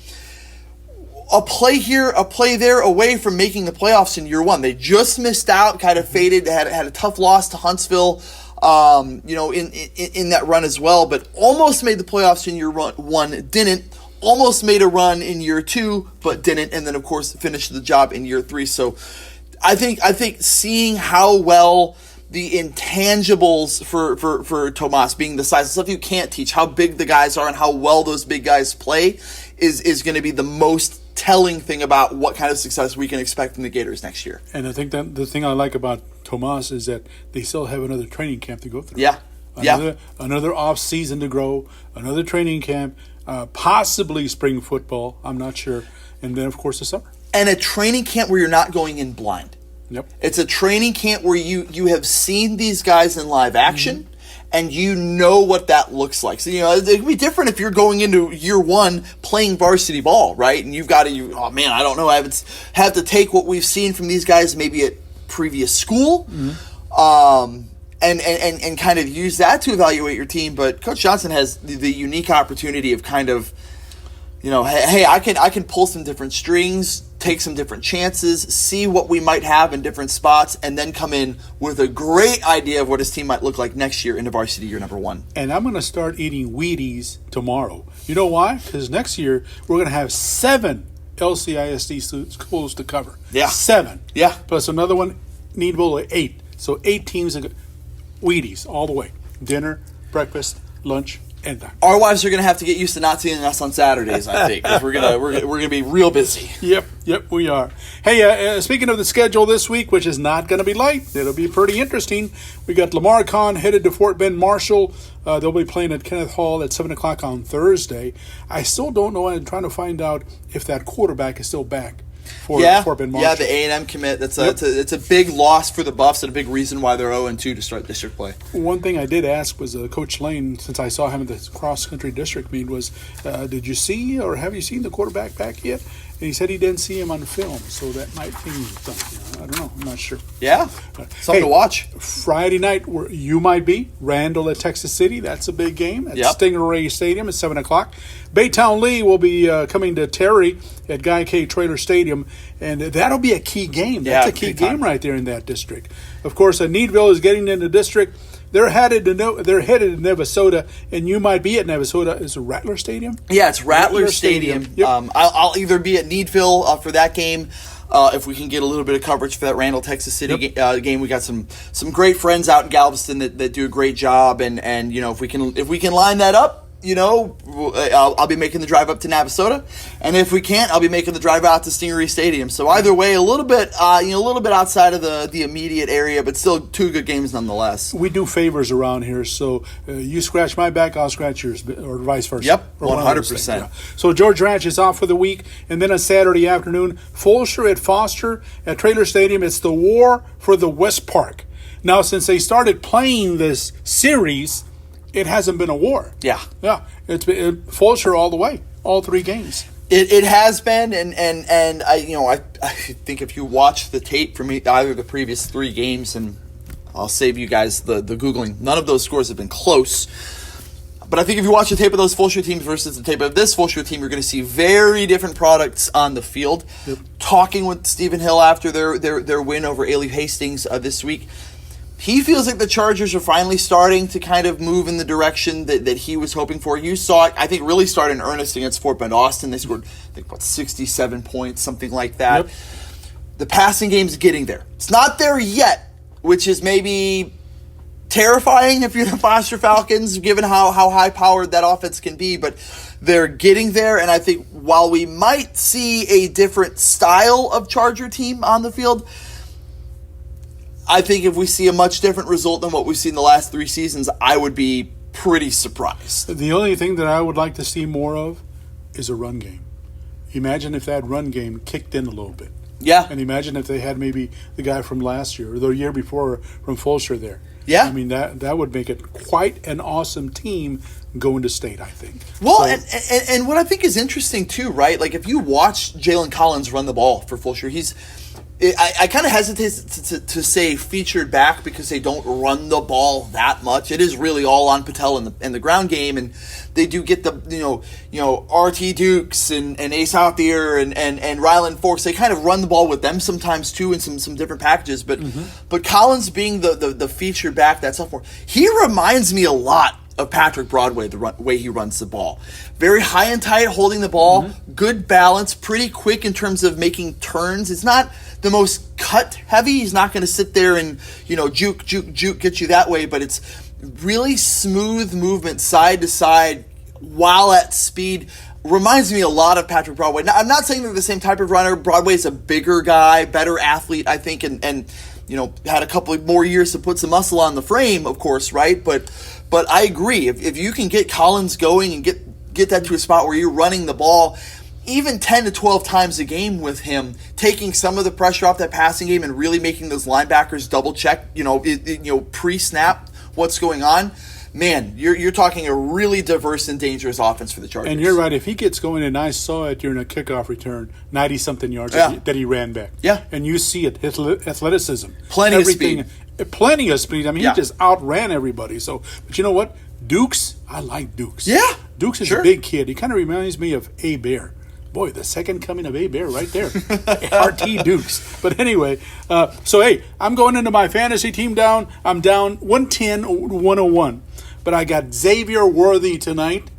a play here, a play there away from making the playoffs in year 1. They just missed out, kind of faded, had a tough loss to Huntsville, in that run as well, but almost made the playoffs in year 1, didn't. Almost made a run in year 2, but didn't, and then of course finished the job in year 3. So I think seeing how well the intangibles for Tomas, being the size, stuff you can't teach, how big the guys are and how well those big guys play is going to be the most telling thing about what kind of success we can expect from the Gators next year. And I think that the thing I like about Tomas is that they still have another training camp to go through. Yeah. Another off season to grow, another training camp, possibly spring football. I'm not sure. And then, of course, the summer. And a training camp where you're not going in blind. Yep. It's a training camp where you have seen these guys in live action, and you know what that looks like. So, it can be different if you're going into year one playing varsity ball, right? And you've got to, oh man, I don't know. I have to take what we've seen from these guys maybe at previous school, and kind of use that to evaluate your team. But Coach Johnson has the unique opportunity of kind of, hey, I can pull some different strings, take some different chances, see what we might have in different spots, and then come in with a great idea of what his team might look like next year into varsity year number 1. And I'm going to start eating Wheaties tomorrow. You know why? Because next year we're going to have 7 LCISD schools to cover. Yeah. 7. Yeah. Plus another one, Needville, 8. So 8 teams, Wheaties all the way. Dinner, breakfast, lunch, and dine. Our wives are going to have to get used to not seeing us on Saturdays, I think, because we're gonna be real busy. Yep, we are. Hey, speaking of the schedule this week, which is not going to be light, it'll be pretty interesting. We got Lamar Kahn headed to Fort Bend Marshall. They'll be playing at Kenneth Hall at 7 o'clock on Thursday. I still don't know. I'm trying to find out if that quarterback is still back. For Fort Bend Marshall. Yeah, the A&M commit. It's a big loss for the Buffs and a big reason why they're 0-2 to start district play. One thing I did ask was Coach Lane, since I saw him at the cross-country district meet, was did you see or have you seen the quarterback back yet? And he said he didn't see him on film, so that might mean something. I don't know. I'm not sure. Yeah, something to watch. Friday night, where you might be, Randall at Texas City. That's a big game at Stingray Stadium at 7 o'clock. Baytown Lee will be coming to Terry at Guy K. Traylor Stadium, and that'll be a key game. That's a key game right there in that district. Of course, Needville is getting into district. They're headed to Navasota, and you might be at Navasota. Is it Rattler Stadium? Yeah, it's Rattler Stadium. Yep. I'll either be at Needville for that game, if we can get a little bit of coverage for that Randall, Texas City game. We got some great friends out in Galveston that do a great job, and if we can line that up, I'll be making the drive up to Navasota, and if we can't, I'll be making the drive out to Stingery Stadium. So either way, a little bit outside of the immediate area, but still 2 good games nonetheless. We do favors around here, so you scratch my back, I'll scratch yours, or vice versa. Yep, 100%. Yeah. So George Ranch is off for the week, and then on Saturday afternoon, Fulshear at Foster at Traylor Stadium. It's the war for the West Park. Now, since they started playing this series, it hasn't been a war. Yeah. It's been Fulshear all the way, all 3 games. It has been, and I think if you watch the tape from either of the previous 3 games, and I'll save you guys the Googling, none of those scores have been close. But I think if you watch the tape of those Fulshear teams versus the tape of this Fulshear team, you're going to see very different products on the field. Yep. Talking with Stephen Hill after their win over Ailey Hastings this week, he feels like the Chargers are finally starting to kind of move in the direction that he was hoping for. You saw it, I think, really start in earnest against Fort Bend Austin. They scored, 67 points, something like that. Yep. The passing game's getting there. It's not there yet, which is maybe terrifying if you're the Foster Falcons, given how high-powered that offense can be, but they're getting there, and I think while we might see a different style of Charger team on the field, I think if we see a much different result than what we've seen the last 3 seasons, I would be pretty surprised. The only thing that I would like to see more of is a run game. Imagine if that run game kicked in a little bit. Yeah. And imagine if they had maybe the guy from last year or the year before from Fulshear there. Yeah. I mean, that would make it quite an awesome team going to state, I think. Well, and what I think is interesting too, right? Like if you watch Jalen Collins run the ball for Fulshear, I kind of hesitate to say featured back because they don't run the ball that much. It is really all on Patel in the ground game, and they do get the RT Dukes and Ace out there and Ryland Forks. They kind of run the ball with them sometimes too in some different packages. But but Collins being the featured back that's up for, he reminds me a lot of Patrick Broadway, the way he runs the ball. Very high and tight, holding the ball, good balance, pretty quick in terms of making turns. It's not the most cut heavy. He's not going to sit there and, juke, get you that way, but it's really smooth movement side to side while at speed, reminds me a lot of Patrick Broadway. Now, I'm not saying they're the same type of runner. Broadway's a bigger guy, better athlete, I think, and had a couple of more years to put some muscle on the frame, of course, right? But I agree. If you can get Collins going and get that to a spot where you're running the ball even 10 to 12 times a game with him, taking some of the pressure off that passing game and really making those linebackers double check, pre-snap what's going on, man, you're talking a really diverse and dangerous offense for the Chargers. And you're right. If he gets going, and I saw it during a kickoff return, 90-something yards that he ran back. Yeah. And you see it, athleticism. Plenty of speed. Plenty of speed. I mean, he just outran everybody. So, but you know what? Dukes, I like Dukes. Yeah. Dukes is a big kid. He kind of reminds me of A. Bear. Boy, the second coming of A. Bear right there. RT Dukes. But anyway, hey, I'm going into my fantasy team down. I'm down 110-101. But I got Xavier Worthy tonight.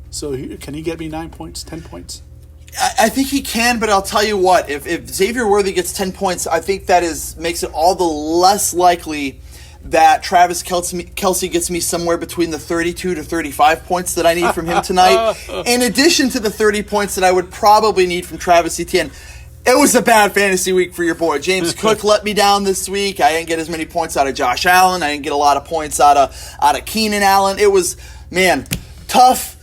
So can he get me 9 points, 10 points? I think he can, but I'll tell you what. If Xavier Worthy gets 10 points, I think that makes it all the less likely that Travis Kelce gets me somewhere between the 32 to 35 points that I need from him tonight, in addition to the 30 points that I would probably need from Travis Etienne. It was a bad fantasy week for your boy. James Cook let me down this week. I didn't get as many points out of Josh Allen. I didn't get a lot of points out of Keenan Allen. It was, man, tough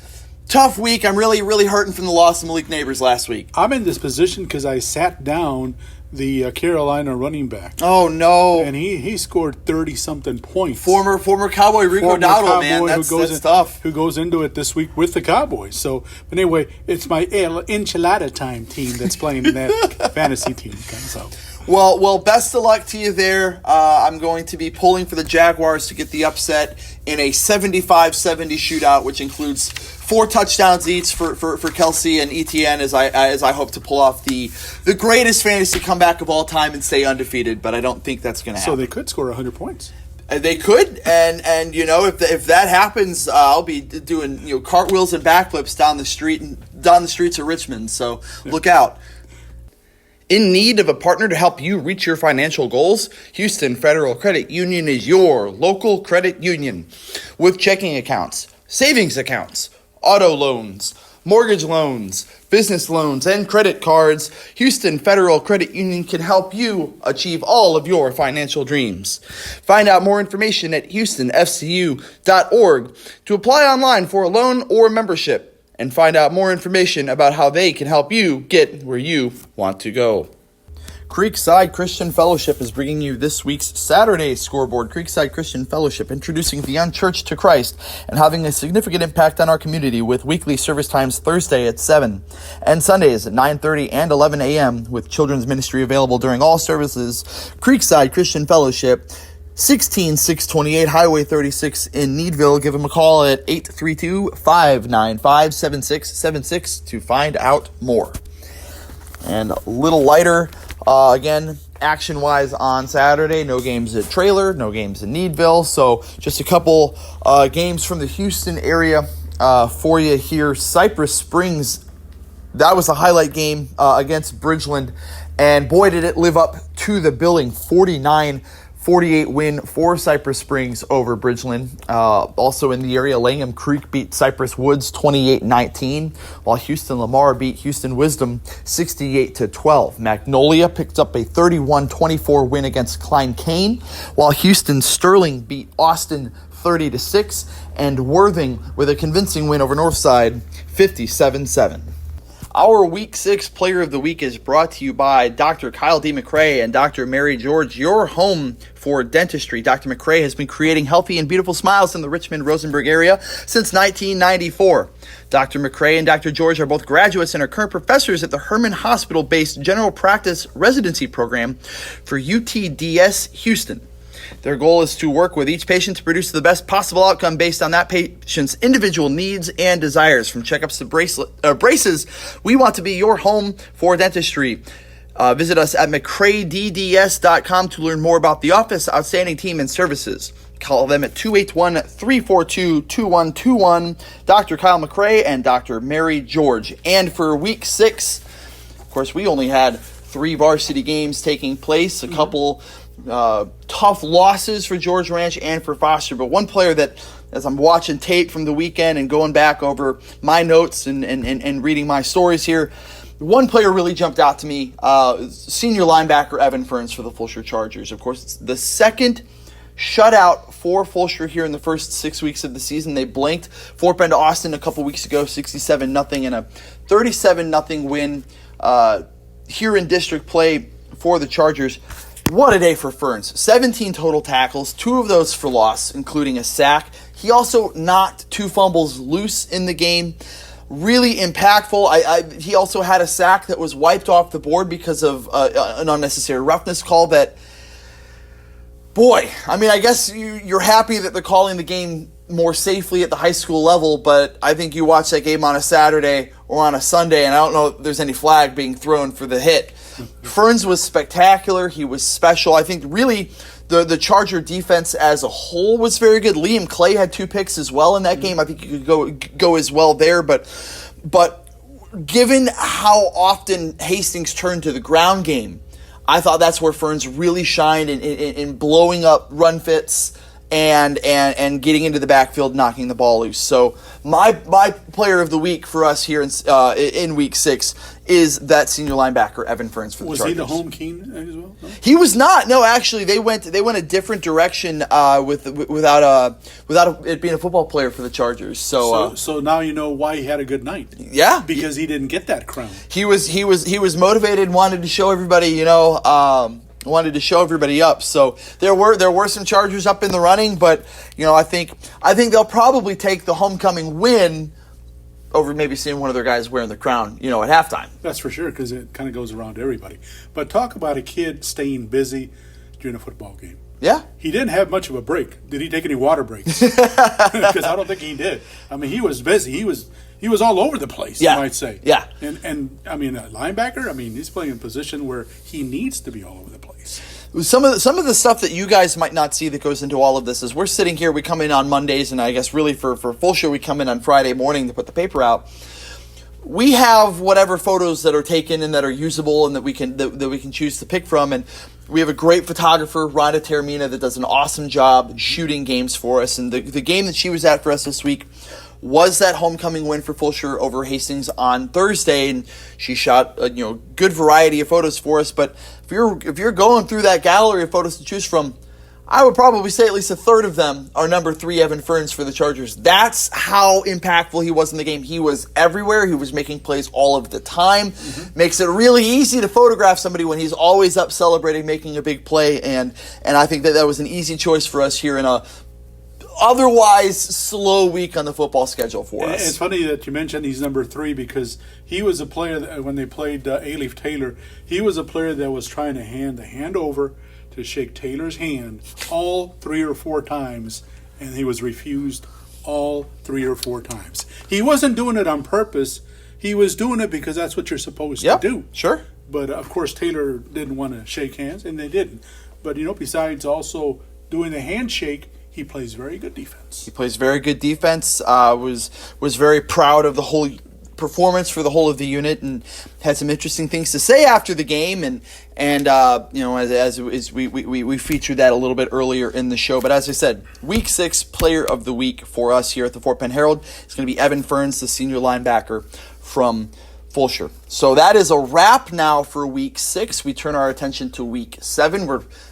week. I'm really, really hurting from the loss of Malik Neighbors last week. I'm in this position because I sat down the Carolina running back. Oh, no. And he scored 30-something points. Former Cowboy Rico Dowdle, man. That's tough. Who goes into it this week with the Cowboys. So, but anyway, it's my enchilada time team that's playing in that fantasy team. So. Well, best of luck to you there. I'm going to be pulling for the Jaguars to get the upset in a 75-70 shootout, which includes 4 touchdowns each for Kelce and Etienne, as I hope to pull off the greatest fantasy comeback of all time and stay undefeated. But I don't think that's going to happen. So they could score 100 points. They could, and if that happens, I'll be doing cartwheels and backflips down the streets of Richmond. So look out. In need of a partner to help you reach your financial goals? Houston Federal Credit Union is your local credit union. With checking accounts, savings accounts, auto loans, mortgage loans, business loans, and credit cards, Houston Federal Credit Union can help you achieve all of your financial dreams. Find out more information at houstonfcu.org to apply online for a loan or membership, and find out more information about how they can help you get where you want to go. Creekside Christian Fellowship is bringing you this week's Saturday Scoreboard. Creekside Christian Fellowship, introducing the unchurched to Christ and having a significant impact on our community with weekly service times Thursday at 7 and Sundays at 9:30 and 11 a.m. with children's ministry available during all services. Creekside Christian Fellowship, 16628 Highway 36 in Needville. Give them a call at 832-595-7676 to find out more. And a little lighter, again, action-wise on Saturday. No games at Trailer, no games in Needville. So just a couple games from the Houston area for you here. Cypress Springs, that was a highlight game against Bridgeland. And boy, did it live up to the billing. 49-48 win for Cypress Springs over Bridgeland. Also in the area, Langham Creek beat Cypress Woods 28-19, while Houston Lamar beat Houston Wisdom 68-12. Magnolia picked up a 31-24 win against Klein Cain, while Houston Sterling beat Austin 30-6, and Worthing with a convincing win over Northside 57-7. Our Week 6 Player of the Week is brought to you by Dr. Kyle D. McRae and Dr. Mary George, your home for dentistry. Dr. McRae has been creating healthy and beautiful smiles in the Richmond-Rosenberg area since 1994. Dr. McRae and Dr. George are both graduates and are current professors at the Herman Hospital-based General Practice Residency Program for UTDS Houston. Their goal is to work with each patient to produce the best possible outcome based on that patient's individual needs and desires. From checkups to braces, we want to be your home for dentistry. Visit us at mcraedds.com to learn more about the office, outstanding team, and services. Call them at 281-342-2121. Dr. Kyle McRae and Dr. Mary George. And for Week 6, of course, we only had 3 varsity games taking place, a couple tough losses for George Ranch and for Foster, but one player that, as I'm watching tape from the weekend and going back over my notes and reading my stories here, one player really jumped out to me, senior linebacker Evan Ferns for the Fulshear Chargers. Of course, it's the second shutout for Fulshear here in the first 6 weeks of the season. They blanked Fort Bend Austin a couple weeks ago, 67-0, and a 37-0 win here in district play for the Chargers. What a day for Ferns. 17 total tackles, 2 of those for loss, including a sack. He also knocked 2 fumbles loose in the game. Really impactful. He also had a sack that was wiped off the board because of an unnecessary roughness call that, boy, I mean, I guess you're happy that they're calling the game more safely at the high school level, but I think you watch that game on a Saturday or on a Sunday, and I don't know if there's any flag being thrown for the hit. Ferns was spectacular. He was special. I think really the Charger defense as a whole was very good. Liam Clay had 2 picks as well in that game. I think you could go as well there, but given how often Hastings turned to the ground game, I thought that's where Ferns really shined in blowing up run fits and getting into the backfield, knocking the ball loose. So my player of the week for us here in week 6 is that senior linebacker Evan Ferns for the Chargers. Was he the home king as well? No? He was not. No, actually, they went a different direction without it being a football player for the Chargers. So now you know why he had a good night. Yeah, because he didn't get that crown. He was motivated, wanted to show everybody, wanted to show everybody up. So there were some Chargers up in the running, but I think they'll probably take the homecoming win over maybe seeing one of their guys wearing the crown, at halftime. That's for sure, because it kind of goes around to everybody. But talk about a kid staying busy during a football game. Yeah. He didn't have much of a break. Did he take any water breaks? Because I don't think he did. I mean, he was busy. He was all over the place, you might say. Yeah. And I mean, a linebacker, he's playing in a position where he needs to be all over the place. Some of the stuff that you guys might not see that goes into all of this is we're sitting here, we come in on Mondays, and I guess really for Fulshear, we come in on Friday morning to put the paper out. We have whatever photos that are taken and that are usable and that we can choose to pick from, and we have a great photographer, Rhonda Termina, that does an awesome job shooting games for us. And the game that she was at for us this week was that homecoming win for Fulshear over Hastings on Thursday, and she shot a good variety of photos for us. But if you're going through that gallery of photos to choose from, I would probably say at least a third of them are number 3 Evan Ferns for the Chargers. That's how impactful he was in the game. He was everywhere. He was making plays all of the time. Mm-hmm. Makes it really easy to photograph somebody when he's always up celebrating, making a big play. And I think that was an easy choice for us here in a otherwise slow week on the football schedule for us. It's funny that you mentioned he's number 3 because he was a player that when they played A-Leaf Taylor, he was a player that was trying to hand the hand over to shake Taylor's hand all 3 or 4 times, and he was refused all 3 or 4 times. He wasn't doing it on purpose. He was doing it because that's what you're supposed to do. Sure. But, of course, Taylor didn't want to shake hands, and they didn't. But, besides also doing the handshake, he plays very good defense. He plays very good defense. Was very proud of the whole performance for the whole of the unit, and had some interesting things to say after the game. And as we featured that a little bit earlier in the show. But as I said, Week 6 Player of the Week for us here at the Fort Bend Herald is going to be Evan Ferns, the senior linebacker from Fulshear. So that is a wrap now for Week 6. We turn our attention to Week 7.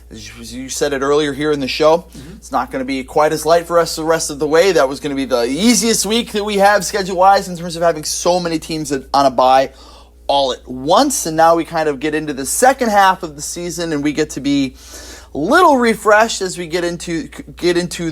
As you said it earlier here in the show, It's not going to be quite as light for us the rest of the way. That was going to be the easiest week that we have schedule-wise in terms of having so many teams on a bye all at once. And now we kind of get into the second half of the season, and we get to be a little refreshed as we get into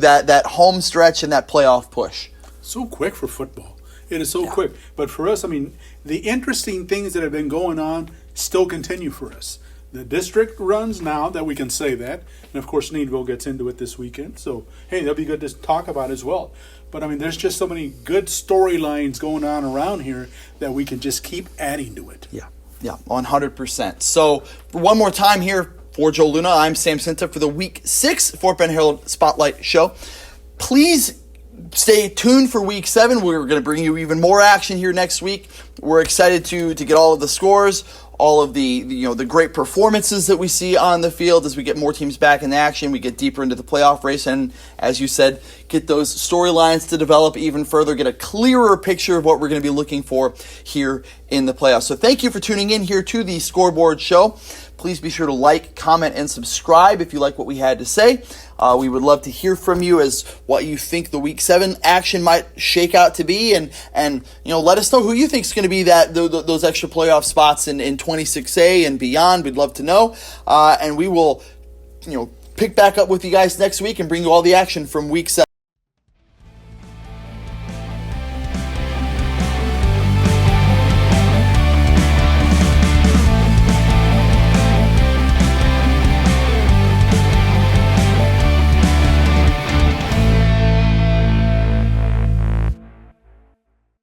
that home stretch and that playoff push. So quick for football. It is so quick. But for us, the interesting things that have been going on still continue for us. The district runs now, that we can say that. And, of course, Needville gets into it this weekend. So, hey, that'll be good to talk about as well. But, there's just so many good storylines going on around here that we can just keep adding to it. Yeah, 100%. So, one more time here for Joe Luna, I'm Sam Cinta for the Week 6 Fort Bend Herald Spotlight Show. Please stay tuned for Week 7. We're going to bring you even more action here next week. We're excited to get all of the scores, all of the great performances that we see on the field as we get more teams back in action, we get deeper into the playoff race, and as you said, get those storylines to develop even further, get a clearer picture of what we're going to be looking for here in the playoffs. So thank you for tuning in here to the Scoreboard Show. Please be sure to like, comment, and subscribe if you like what we had to say. We would love to hear from you as what you think the Week 7 action might shake out to be, and let us know who you think is going to be those extra playoff spots in 26A and beyond. We'd love to know, and we will pick back up with you guys next week and bring you all the action from Week 7.